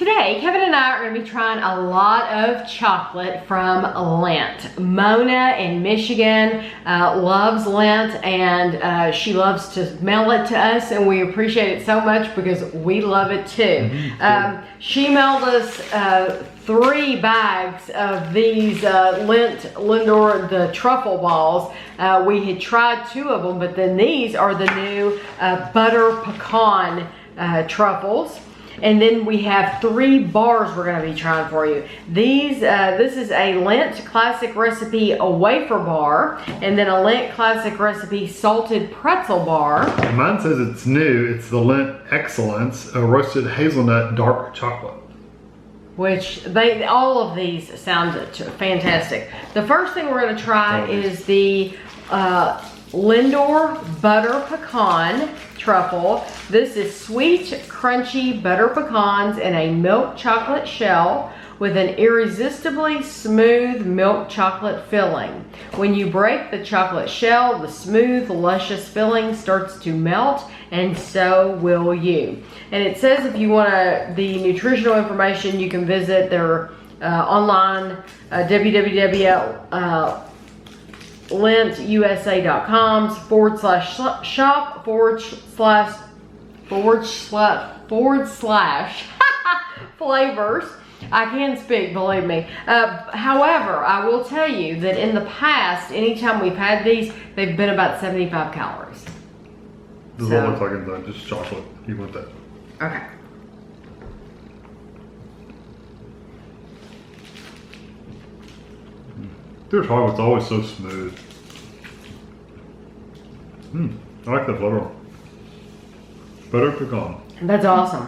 Today, Kevin and I are going to be trying a lot of chocolate from Lindt. Mona in Michigan loves Lindt, and she loves to mail it to us, and we appreciate it so much because we love it too. She mailed us 3 bags of these Lindt Lindor, the truffle balls. We had tried 2 of them, but then these are the new butter pecan truffles. And then we have 3 bars we're going to be trying for you. This is a Lindt Classic Recipe Wafer bar, and then a Lindt Classic Recipe Salted Pretzel bar. And mine says it's new. It's the Lindt Excellence Roasted Hazelnut Dark Chocolate. Which all of these sound fantastic. The first thing we're going to try is the Lindor Butter Pecan truffle. This is sweet, crunchy butter pecans in a milk chocolate shell with an irresistibly smooth milk chocolate filling. When you break the chocolate shell, the smooth, luscious filling starts to melt, and so will you. And it says if you want the nutritional information, you can visit their online www.lindtus.com/shop/flavors. I can speak, believe me. However, I will tell you that in the past, anytime we've had these, they've been about 75 calories. This is what it looks like inside, just chocolate. You want that? Okay. Their chocolate's always so smooth. I like the flavor. Butter pecan. That's awesome.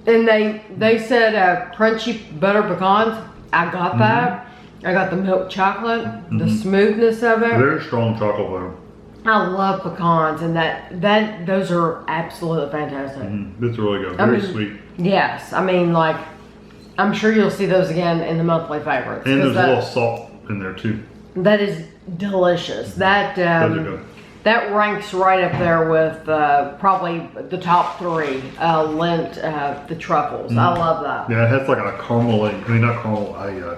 And they said crunchy butter pecans. I got that. I got the milk chocolate, the smoothness of it. Very strong chocolate flavor. I love pecans, and those are absolutely fantastic. It's really good. Very sweet. Yes, I mean, like, I'm sure you'll see those again in the monthly favorites. And there's a little salt in there too. That is delicious. Those are good. That ranks right up there with probably the top 3 Lindt, the truffles. I love that. Yeah, it has like a caramel, a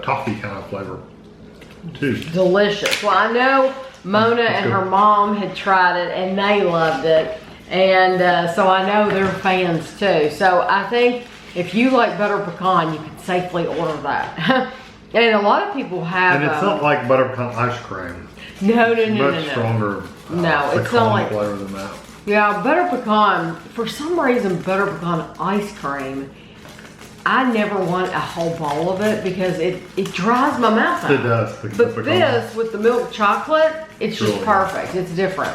toffee kind of flavor too. Delicious. Well, I know Mona and her mom had tried it and they loved it. And so I know they're fans too. So I think if you like butter pecan, you can safely order that. And a lot of people have... And it's not like butter pecan ice cream. No. Much stronger. No, it's not like flavor than that. Yeah, butter pecan. For some reason, butter pecan ice cream, I never want a whole bowl of it because it dries my mouth out. It does. But this with the milk chocolate, it's just perfect. It's different.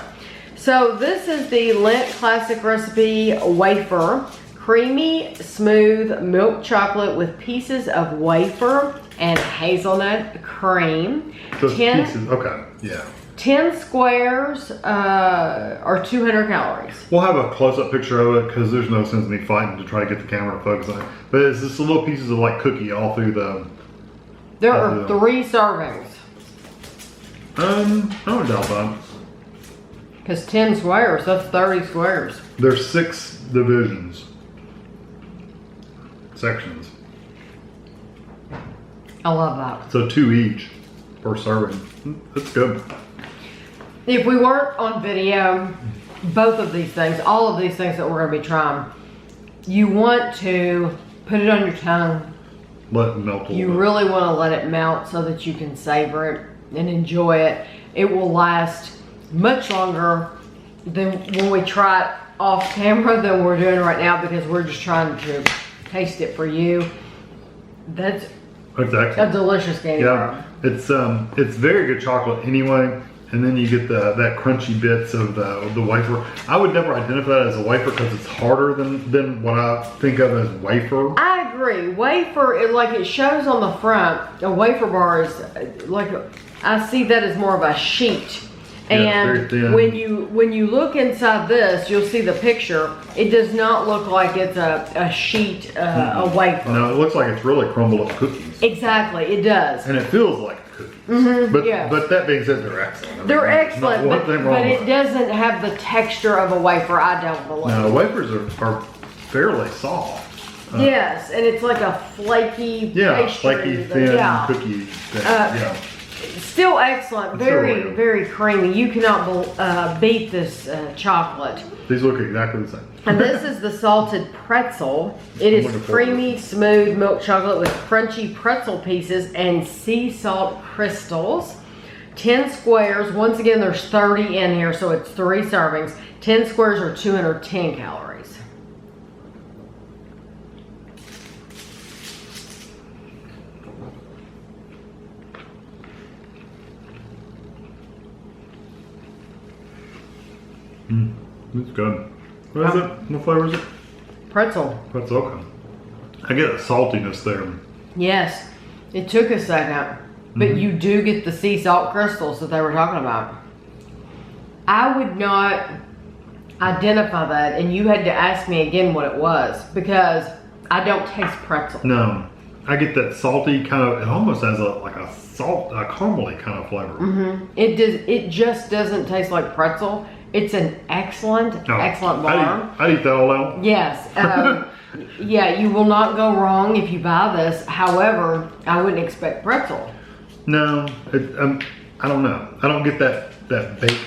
So this is the Lindt Classic Recipe Wafer. Creamy, smooth milk chocolate with pieces of wafer and hazelnut cream. So pieces, okay, yeah. 10 squares are 200 calories. We'll have a close-up picture of it because there's no sense in me fighting to try to get the camera to focus on it. But it's just little pieces of like cookie all through the... There are 3 servings. I don't doubt that. Because 10 squares, that's 30 squares. There's 6 divisions. Sections. I love that. So 2 each per serving. That's good. If we weren't on video, both of these things, all of these things that we're going to be trying, you want to put it on your tongue. Let it melt a little bit. You really want to let it melt so that you can savor it and enjoy it. It will last much longer than when we try it off camera than we're doing right now because we're just trying to taste it for you. That's a delicious candy bar. It's very good chocolate anyway, and then you get that crunchy bits of the wafer. I would never identify it as a wafer because it's harder than what I think of as wafer. I agree. Wafer, it shows on the front. A wafer bar is like I see that as more of a sheet. And when you look inside this, you'll see the picture. It does not look like it's a sheet, a wafer. No, it looks like it's really crumbled up cookies. Exactly, it does. And it feels like cookies. But that being said, they're excellent. They're excellent, but it doesn't have the texture of a wafer, I don't believe. No, wafers are fairly soft. Yes, and it's like a flaky pastry. flaky, thin cookie thing. Yeah. Still excellent. It's Very, really good. very creamy. You cannot beat this chocolate. These look exactly the same. And this is the salted pretzel. It is creamy, smooth milk chocolate with crunchy pretzel pieces and sea salt crystals. 10 squares. Once again, there's 30 in here, so it's 3 servings. 10 squares are 210 calories. It's good. What is it? What flavor is it? Pretzel. Pretzel, okay. I get a saltiness there. Yes, it took a second, but you do get the sea salt crystals that they were talking about. I would not identify that, and you had to ask me again what it was, because I don't taste pretzel. No, I get that salty kind of, it almost has a caramely kind of flavor. It just doesn't taste like pretzel. It's an excellent bar. I'd eat that all out. Yes. Yeah, you will not go wrong if you buy this. However, I wouldn't expect pretzel. No, I don't know. I don't get that baked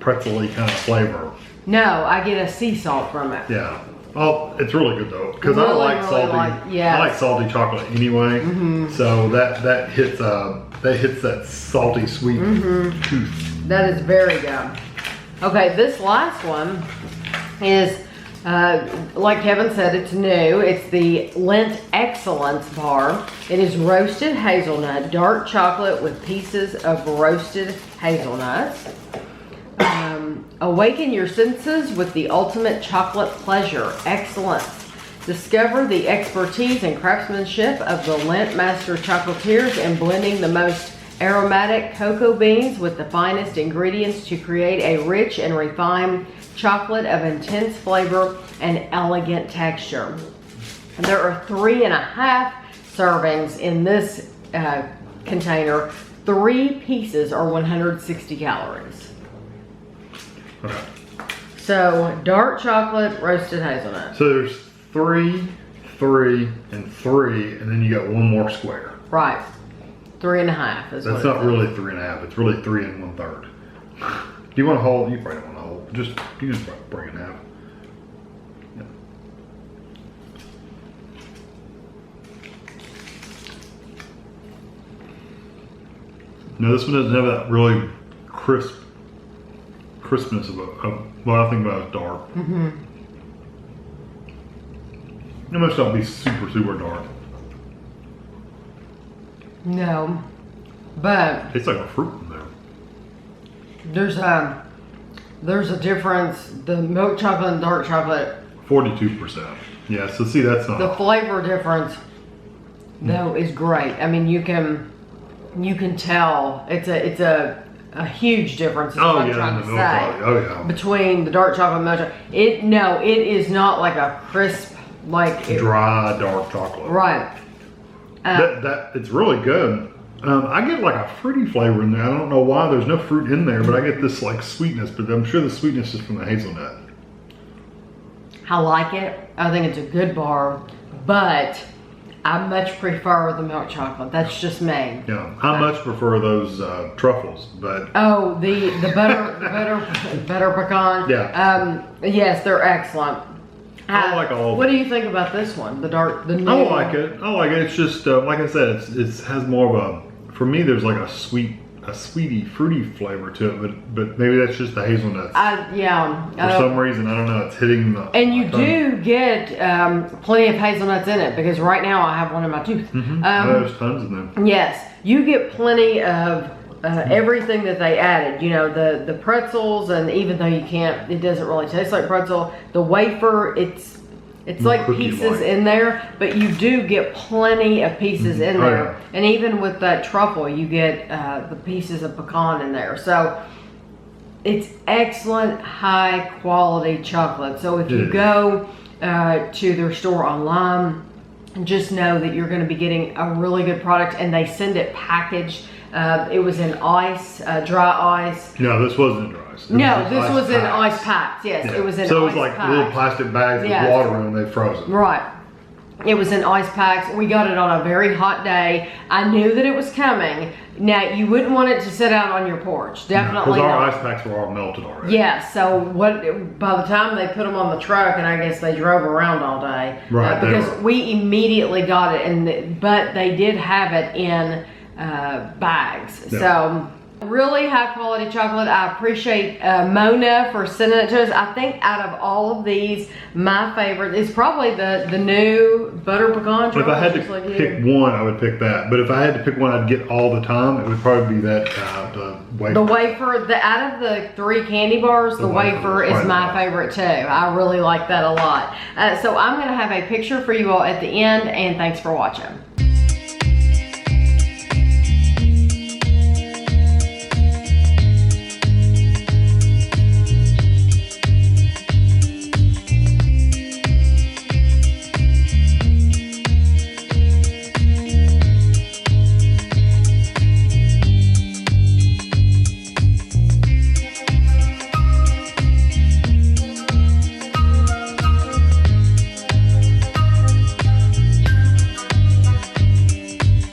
pretzel-y kind of flavor. No, I get a sea salt from it. Yeah. Oh, it's really good though, because Really, I like really salty. I like salty chocolate anyway. So that hits that salty sweet tooth. That is very good. Okay, this last one is, like Kevin said, it's new. It's the Lindt Excellence bar. It is roasted hazelnut, dark chocolate with pieces of roasted hazelnuts. Awaken your senses with the ultimate chocolate pleasure, excellence. Discover the expertise and craftsmanship of the Lindt master chocolatiers in blending the most aromatic cocoa beans with the finest ingredients to create a rich and refined chocolate of intense flavor and elegant texture. And there are 3.5 servings in this container. 3 pieces are 160 calories. Okay. So dark chocolate, roasted hazelnut. So there's 3, 3, and 3, and then you got one more square. Right. 3.5 is That's what not really 3.5. It's really 3 1/3. Do you want to hold? You probably don't want to hold. You just break it in half. Yeah. No, this one doesn't have that really crispness of what I think about as dark. It must not be super, super dark. No, but It's like a fruit in there. there's a difference. The milk chocolate and dark chocolate, 42%. Yeah, so see, that's not. the flavor difference though is great. I mean, you can tell it's a huge difference. Is what I'm trying to say. Oh yeah. Between the dark chocolate and milk chocolate. It is not like a crisp, Dry dark chocolate. right. It's really good. I get like a fruity flavor in there. I don't know why. There's no fruit in there, but I get this like sweetness. But I'm sure the sweetness is from the hazelnut. I like it. I think it's a good bar, but I much prefer the milk chocolate. That's just me. Yeah, I much prefer those truffles, but Oh, the butter pecan. Yeah. Yes, they're excellent. I like all of What it. do you think about this one? The new. I like it. It's just like I said, it has more of a. For me, there's like a sweety, fruity flavor to it, but maybe that's just the hazelnuts. For some reason, I don't know. It's hitting the. And you do get plenty of hazelnuts in it, because right now I have one in my tooth. There's tons in them. Yes, you get plenty of everything that they added. You know, the pretzels, and even though it doesn't really taste like pretzel. The wafer, it's like pieces cookie-like. in there, but you do get plenty of pieces in there. yeah. And even with that truffle, you get the pieces of pecan in there. So it's excellent, high quality chocolate. So if you go to their store online, just know that you're going to be getting a really good product, and they send it packaged. It was in ice, dry ice. No, this wasn't dry ice. This was in ice packs. Yes, Yeah. it was in ice So it was like packs. little plastic bags with water in them. They frozen. Right. It was in ice packs. We got it on a very hot day. I knew that it was coming. Now, you wouldn't want it to sit out on your porch. Definitely Because our not. ice packs were all melted already. Yeah, so by the time they put them on the truck, and I guess they drove around all day. Right, because we immediately got it, but they did have it in bags. Yeah. So, really high quality chocolate. I appreciate Mona for sending it to us. I think out of all of these, my favorite is probably the new butter pecan chocolate. But if I had to pick one, I would pick that. But if I had to pick one I'd get all the time, it would probably be that the wafer. The wafer, out of the 3 candy bars, the wafer is my favorite too. I really like that a lot. So I'm going to have a picture for you all at the end, and thanks for watching.